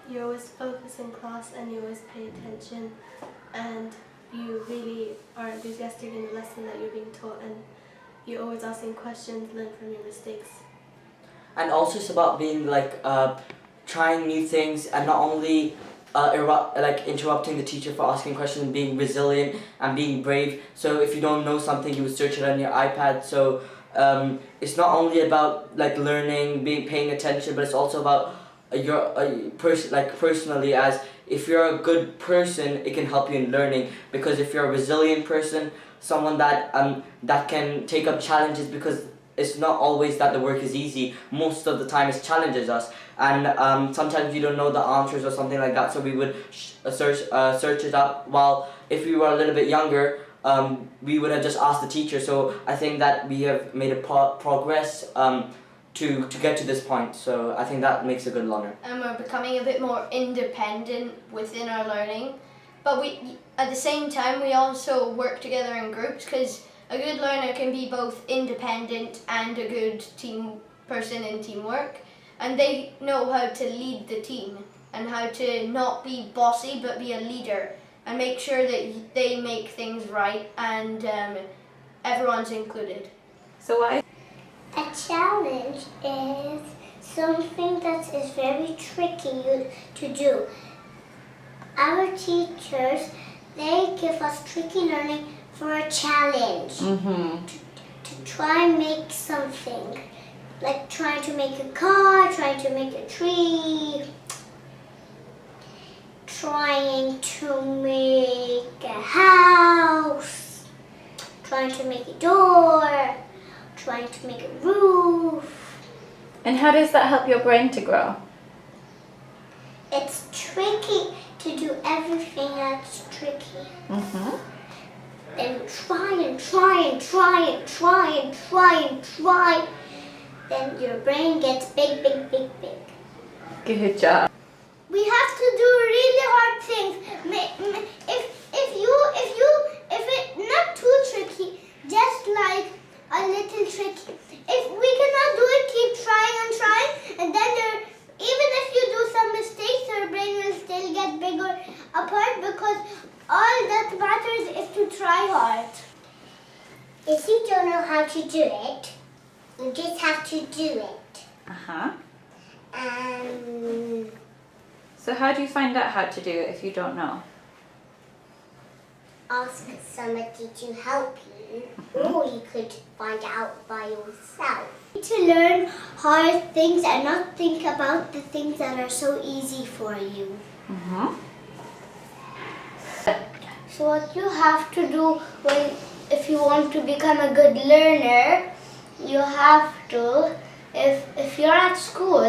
you always focus in class and you always pay attention and you really are enthusiastic in the lesson that you're being taught and you're always asking questions, learn from your mistakes. And also it's about being trying new things and not only interrupting the teacher for asking questions and being resilient and being brave. So if you don't know something, you would search it on your iPad. So it's not only about learning, paying attention, but it's also about personally, as if you're a good person, it can help you in learning, because if you're a resilient person, someone that can take up challenges, because it's not always that the work is easy. Most of the time it challenges us, and sometimes you don't know the answers or something like that, so we would search it up. While if we were a little bit younger, we would have just asked the teacher. So I think that we have made a progress to get to this point, so I think that makes a good learner. And we're becoming a bit more independent within our learning, but at the same time we also work together in groups, because a good learner can be both independent and a good team person in teamwork, and they know how to lead the team and how to not be bossy but be a leader and make sure that they make things right and everyone's included. So why? A challenge is something that is very tricky to do. Our teachers, they give us tricky learning for a challenge. To try and make something. Like trying to make a car, trying to make a tree, trying to make a house, trying to make a door, trying to make a roof. And how does that help your brain to grow? It's tricky to do everything that's tricky. Then try and try and try and try and try and try. Then your brain gets big, big, big, big. Good job. We have to do really hard things. If it's not too tricky, just like a little tricky. If we cannot do it, keep trying and trying, and then even if you do some mistakes, your brain will still get bigger apart, because all that matters is to try hard. If you don't know how to do it, you just have to do it. So how do you find out how to do it if you don't know? Ask somebody to help you, or you could find out by yourself. You need to learn hard things and not think about the things that are so easy for you. So what you have to do if you want to become a good learner, you have to, if you're at school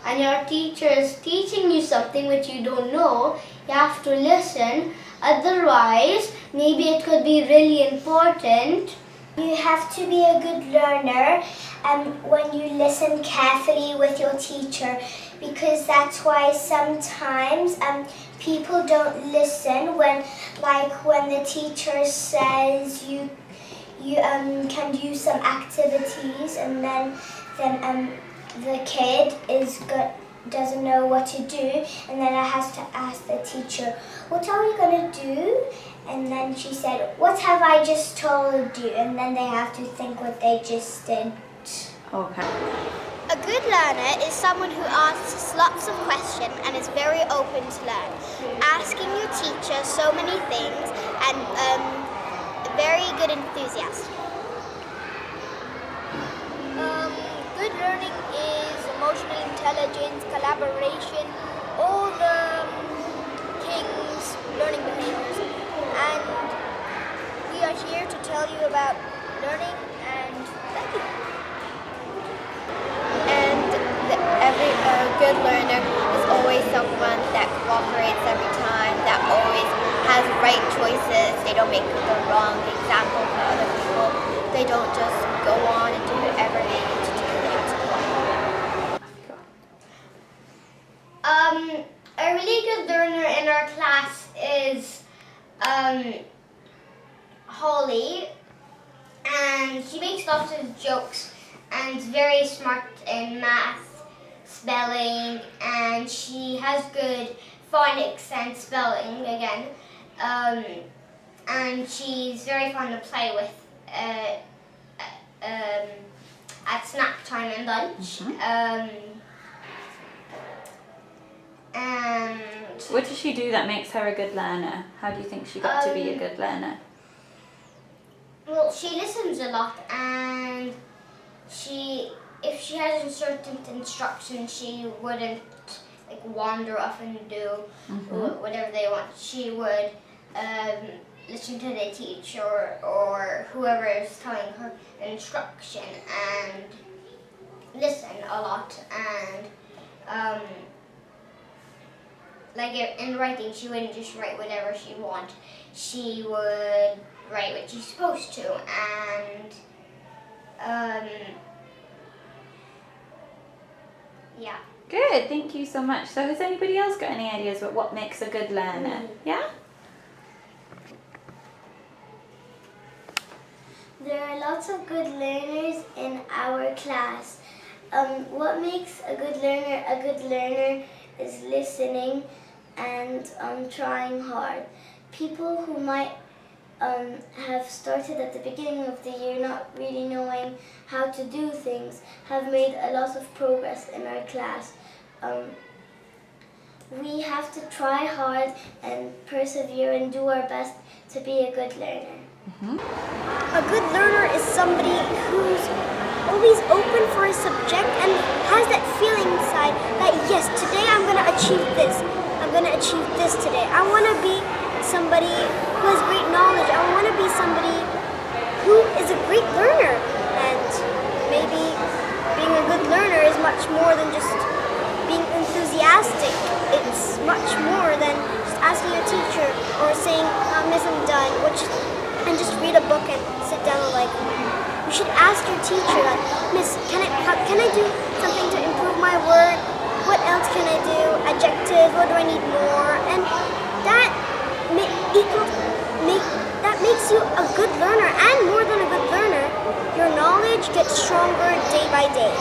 and your teacher is teaching you something which you don't know, you have to listen. Otherwise, maybe it could be really important. You have to be a good learner when you listen carefully with your teacher, because that's why sometimes people don't listen when the teacher says you can do some activities, and then the kid doesn't know what to do, and then I have to ask the teacher, what are we going to do? And then she said, what have I just told you? And then they have to think what they just did. Okay. A good learner is someone who asks lots of questions and is very open to learn, asking your teacher so many things, and very good enthusiast. Good learning is emotional intelligence, collaboration, all the King's learning behaviors. And we are here to tell you about learning, and thank you. And every good learner is always someone that cooperates every time, that always has right choices. They don't make the wrong example for other people. They don't just go on and do whatever they need to do. A really good learner in our class is Holly, and she makes lots of jokes and is very smart in math. spelling, and she has good phonics and spelling again. And she's very fun to play with at snack time and lunch. And What does she do that makes her a good learner? How do you think she got to be a good learner? well, she listens a lot, and if she has certain instructions, she wouldn't like wander off and do whatever they want. She would listen to the teacher or whoever is telling her an instruction and listen a lot. And like in writing, she wouldn't just write whatever she wants. She would write what she's supposed to, and yeah. Good, thank you so much. So has anybody else got any ideas about what makes a good learner? Yeah? There are lots of good learners in our class. What makes a good learner is listening and trying hard. People who might have started at the beginning of the year not really knowing how to do things have made a lot of progress in our class. We have to try hard and persevere and do our best to be a good learner. A good learner is somebody who's always open for a subject and has that feeling inside that yes, today I'm going to achieve this. I'm going to achieve this today. I want to be somebody who has great knowledge. I want to be somebody who is a great learner. And maybe being a good learner is much more than just being enthusiastic. It's much more than just asking your teacher or saying, Miss, I'm done, and just read a book and sit down and like, you should ask your teacher, like, Miss, can I do something to improve my work? What else can I do? Adjectives, what do I need more? And that makes you a good learner, and more than a good learner, your knowledge gets stronger day by day.